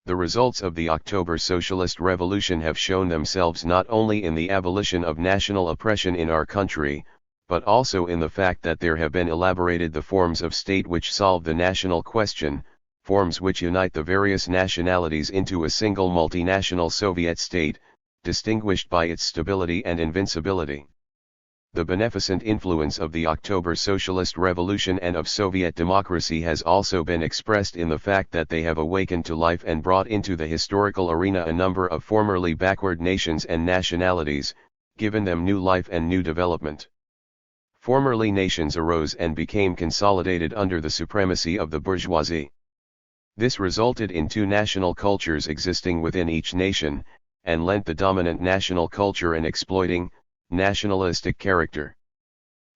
The results of the October Socialist Revolution have shown themselves not only in the abolition of national oppression in our country, but also in the fact that there have been elaborated the forms of state which solve the national question, forms which unite the various nationalities into a single multinational Soviet state, distinguished by its stability and invincibility. The beneficent influence of the October Socialist Revolution and of Soviet democracy has also been expressed in the fact that they have awakened to life and brought into the historical arena a number of formerly backward nations and nationalities, given them new life and new development. Formerly nations arose and became consolidated under the supremacy of the bourgeoisie. This resulted in two national cultures existing within each nation, and lent the dominant national culture an exploiting, nationalistic character.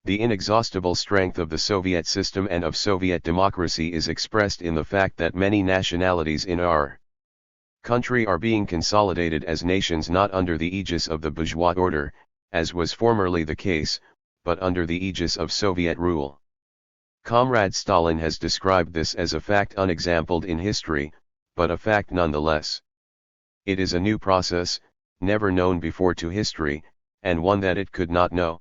The inexhaustible strength of the Soviet system and of Soviet democracy is expressed in the fact that many nationalities in our country are being consolidated as nations not under the aegis of the bourgeois order, as was formerly the case, but under the aegis of Soviet rule. Comrade Stalin has described this as a fact unexampled in history, but a fact nonetheless. It is a new process, never known before to history, and one that it could not know.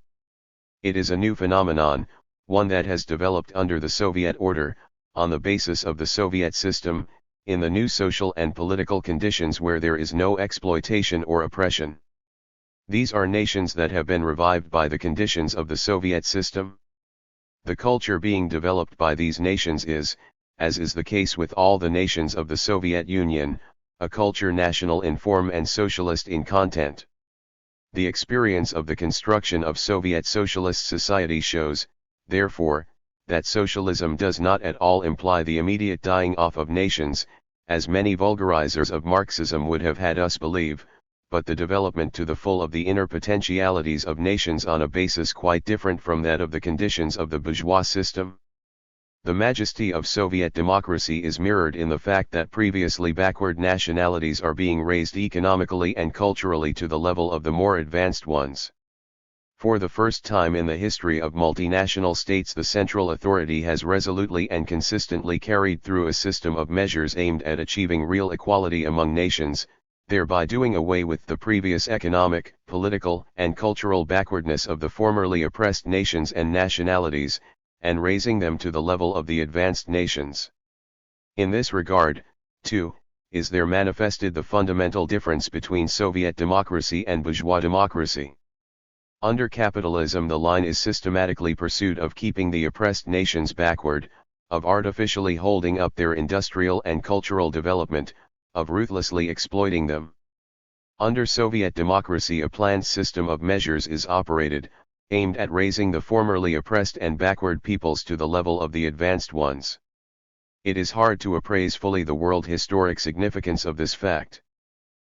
It is a new phenomenon, one that has developed under the Soviet order, on the basis of the Soviet system, in the new social and political conditions where there is no exploitation or oppression. These are nations that have been revived by the conditions of the Soviet system. The culture being developed by these nations is, as is the case with all the nations of the Soviet Union, a culture national in form and socialist in content. The experience of the construction of Soviet socialist society shows, therefore, that socialism does not at all imply the immediate dying off of nations, as many vulgarizers of Marxism would have had us believe, but the development to the full of the inner potentialities of nations on a basis quite different from that of the conditions of the bourgeois system. The majesty of Soviet democracy is mirrored in the fact that previously backward nationalities are being raised economically and culturally to the level of the more advanced ones. For the first time in the history of multinational states, the central authority has resolutely and consistently carried through a system of measures aimed at achieving real equality among nations, thereby doing away with the previous economic, political, and cultural backwardness of the formerly oppressed nations and nationalities, and raising them to the level of the advanced nations. In this regard, too, is there manifested the fundamental difference between Soviet democracy and bourgeois democracy. Under capitalism, the line is systematically pursued of keeping the oppressed nations backward, of artificially holding up their industrial and cultural development, of ruthlessly exploiting them. Under Soviet democracy, a planned system of measures is operated, aimed at raising the formerly oppressed and backward peoples to the level of the advanced ones. It is hard to appraise fully the world historic significance of this fact.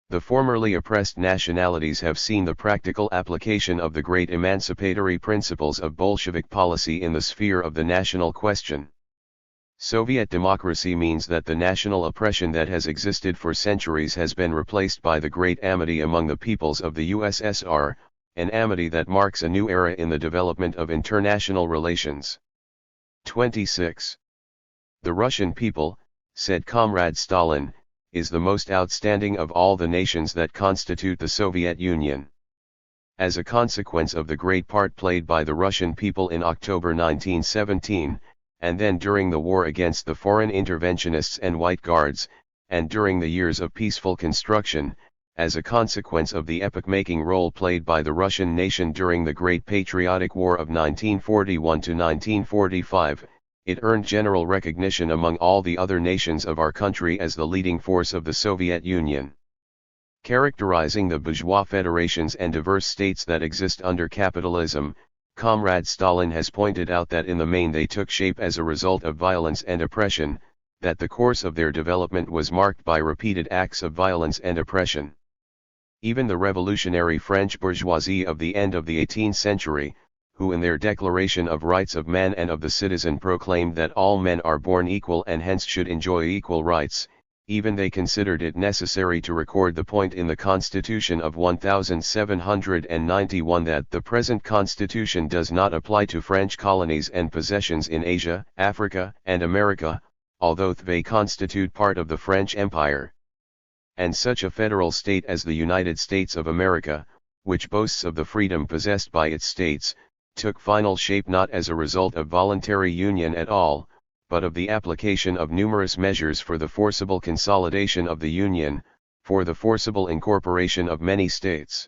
The formerly oppressed nationalities have seen the practical application of the great emancipatory principles of Bolshevik policy in the sphere of the national question. Soviet democracy means that the national oppression that has existed for centuries has been replaced by the great amity among the peoples of the USSR, an amity that marks a new era in the development of international relations. 26. The Russian people, said Comrade Stalin, is the most outstanding of all the nations that constitute the Soviet Union. As a consequence of the great part played by the Russian people in October 1917, and then during the war against the foreign interventionists and White Guards, and during the years of peaceful construction, as a consequence of the epoch-making role played by the Russian nation during the Great Patriotic War of 1941 to 1945, it earned general recognition among all the other nations of our country as the leading force of the Soviet Union. Characterizing the bourgeois federations and diverse states that exist under capitalism, Comrade Stalin has pointed out that in the main they took shape as a result of violence and oppression, that the course of their development was marked by repeated acts of violence and oppression. Even the revolutionary French bourgeoisie of the end of the 18th century, who in their Declaration of Rights of Man and of the Citizen proclaimed that all men are born equal and hence should enjoy equal rights, even they considered it necessary to record the point in the Constitution of 1791 that the present Constitution does not apply to French colonies and possessions in Asia, Africa, and America, although they constitute part of the French Empire. And such a federal state as the United States of America, which boasts of the freedom possessed by its states, took final shape not as a result of voluntary union at all, but of the application of numerous measures for the forcible consolidation of the Union, for the forcible incorporation of many states.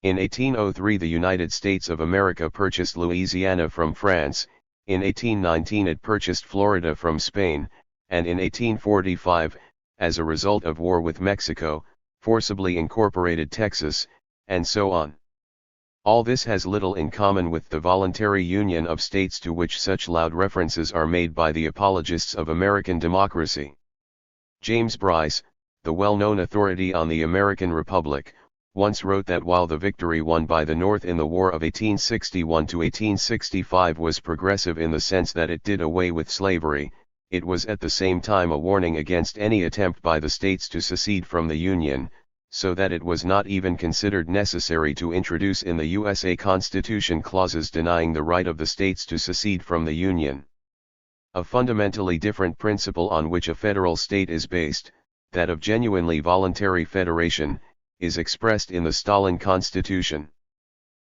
In 1803 the United States of America purchased Louisiana from France, in 1819 it purchased Florida from Spain, and in 1845, as a result of war with Mexico, forcibly incorporated Texas, and so on. All this has little in common with the voluntary union of states to which such loud references are made by the apologists of American democracy. James Bryce, the well-known authority on the American Republic, once wrote that while the victory won by the North in the War of 1861 to 1865 was progressive in the sense that it did away with slavery, it was at the same time a warning against any attempt by the states to secede from the Union, so that it was not even considered necessary to introduce in the USA Constitution clauses denying the right of the states to secede from the Union. A fundamentally different principle on which a federal state is based, that of genuinely voluntary federation, is expressed in the Stalin Constitution.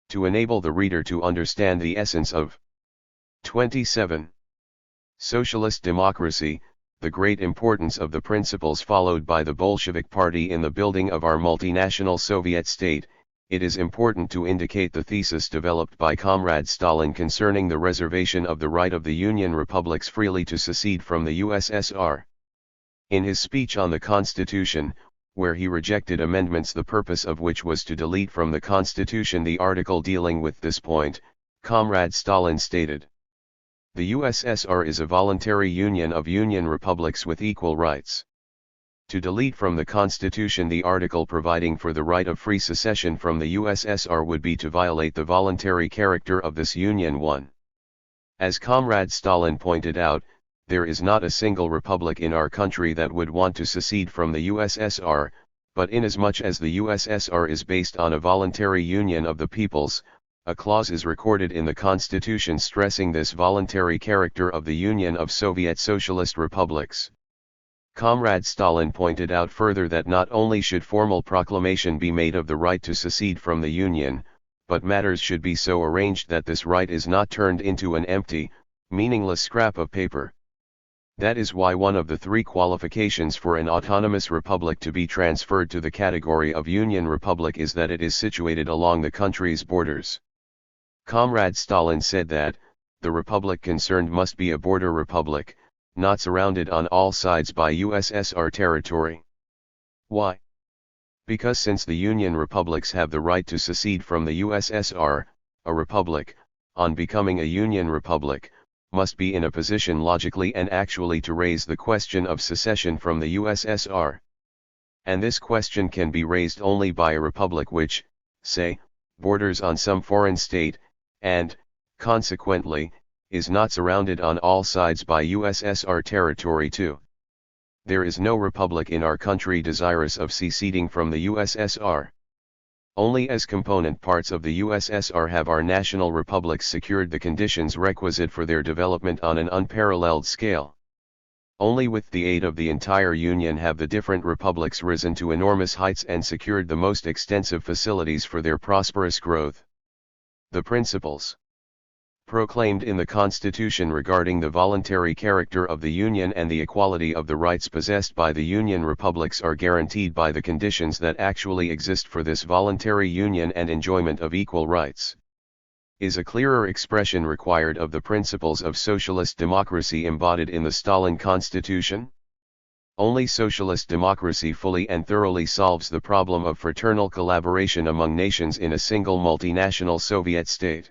To enable the reader to understand the essence of 27. Socialist democracy, the great importance of the principles followed by the Bolshevik Party in the building of our multinational Soviet state, it is important to indicate the thesis developed by Comrade Stalin concerning the reservation of the right of the Union republics freely to secede from the USSR. In his speech on the Constitution, where he rejected amendments the purpose of which was to delete from the Constitution the article dealing with this point, Comrade Stalin stated, "The USSR is a voluntary union of union republics with equal rights. To delete from the Constitution the article providing for the right of free secession from the USSR would be to violate the voluntary character of this union. 1. As Comrade Stalin pointed out, there is not a single republic in our country that would want to secede from the USSR, but inasmuch as the USSR is based on a voluntary union of the peoples, a clause is recorded in the Constitution stressing this voluntary character of the Union of Soviet Socialist Republics." Comrade Stalin pointed out further that not only should formal proclamation be made of the right to secede from the Union, but matters should be so arranged that this right is not turned into an empty, meaningless scrap of paper. That is why one of the three qualifications for an autonomous republic to be transferred to the category of Union Republic is that it is situated along the country's borders. Comrade Stalin said that, the republic concerned must be a border republic, not surrounded on all sides by USSR territory. Why? Because since the Union republics have the right to secede from the USSR, a republic, on becoming a Union republic, must be in a position logically and actually to raise the question of secession from the USSR. And this question can be raised only by a republic which, say, borders on some foreign state, and, consequently, is not surrounded on all sides by USSR territory too. There is no republic in our country desirous of seceding from the USSR. Only as component parts of the USSR have our national republics secured the conditions requisite for their development on an unparalleled scale. Only with the aid of the entire Union have the different republics risen to enormous heights and secured the most extensive facilities for their prosperous growth. The principles proclaimed in the Constitution regarding the voluntary character of the Union and the equality of the rights possessed by the Union republics are guaranteed by the conditions that actually exist for this voluntary union and enjoyment of equal rights. Is a clearer expression required of the principles of socialist democracy embodied in the Stalin Constitution? Only socialist democracy fully and thoroughly solves the problem of fraternal collaboration among nations in a single multinational Soviet state.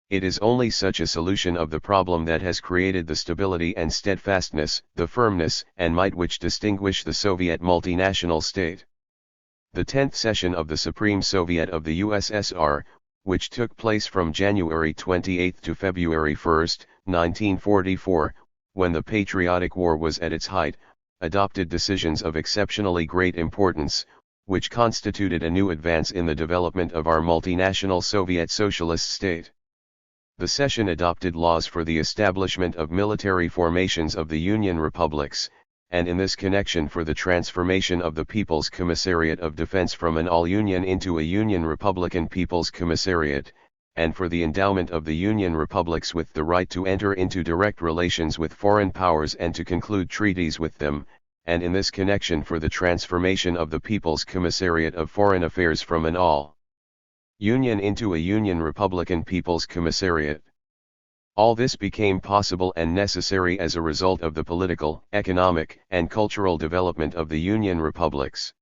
It is only such a solution of the problem that has created the stability and steadfastness, the firmness and might which distinguish the Soviet multinational state. The 10th session of the Supreme Soviet of the USSR, which took place from January 28 to February 1, 1944, when the Patriotic War was at its height, adopted decisions of exceptionally great importance, which constituted a new advance in the development of our multinational Soviet socialist state. The session adopted laws for the establishment of military formations of the Union republics, and in this connection for the transformation of the People's Commissariat of Defense from an all-Union into a Union Republican People's Commissariat, and for the endowment of the Union republics with the right to enter into direct relations with foreign powers and to conclude treaties with them, and in this connection for the transformation of the People's Commissariat of Foreign Affairs from an all-Union into a Union Republican People's Commissariat. All this became possible and necessary as a result of the political, economic, and cultural development of the Union republics.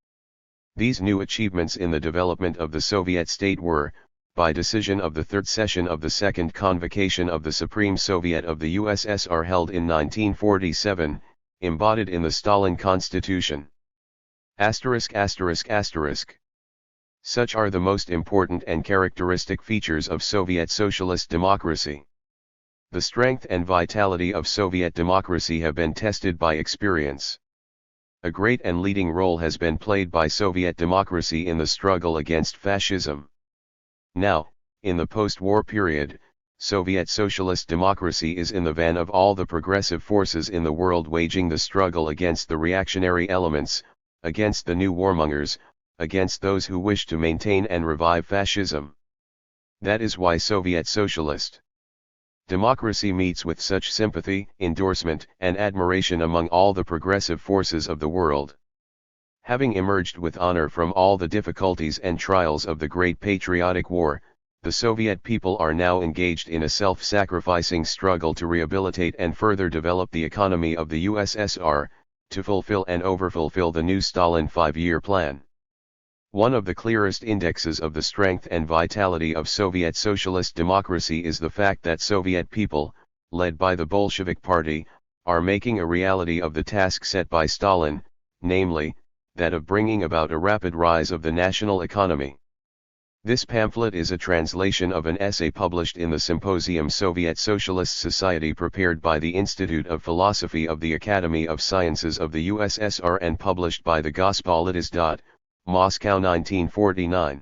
These new achievements in the development of the Soviet state were, by decision of the third session of the Second Convocation of the Supreme Soviet of the USSR held in 1947, embodied in the Stalin Constitution. Such are the most important and characteristic features of Soviet socialist democracy. The strength and vitality of Soviet democracy have been tested by experience. A great and leading role has been played by Soviet democracy in the struggle against fascism. Now, in the post-war period, Soviet socialist democracy is in the van of all the progressive forces in the world waging the struggle against the reactionary elements, against the new warmongers, against those who wish to maintain and revive fascism. That is why Soviet socialist democracy meets with such sympathy, endorsement, and admiration among all the progressive forces of the world. Having emerged with honor from all the difficulties and trials of the Great Patriotic War, the Soviet people are now engaged in a self-sacrificing struggle to rehabilitate and further develop the economy of the USSR, to fulfill and overfulfill the new Stalin five-year plan. One of the clearest indexes of the strength and vitality of Soviet socialist democracy is the fact that Soviet people, led by the Bolshevik Party, are making a reality of the task set by Stalin, namely, that of bringing about a rapid rise of the national economy. This pamphlet is a translation of an essay published in the Symposium Soviet Socialist Society prepared by the Institute of Philosophy of the Academy of Sciences of the USSR and published by the Gospolitis. Moscow 1949.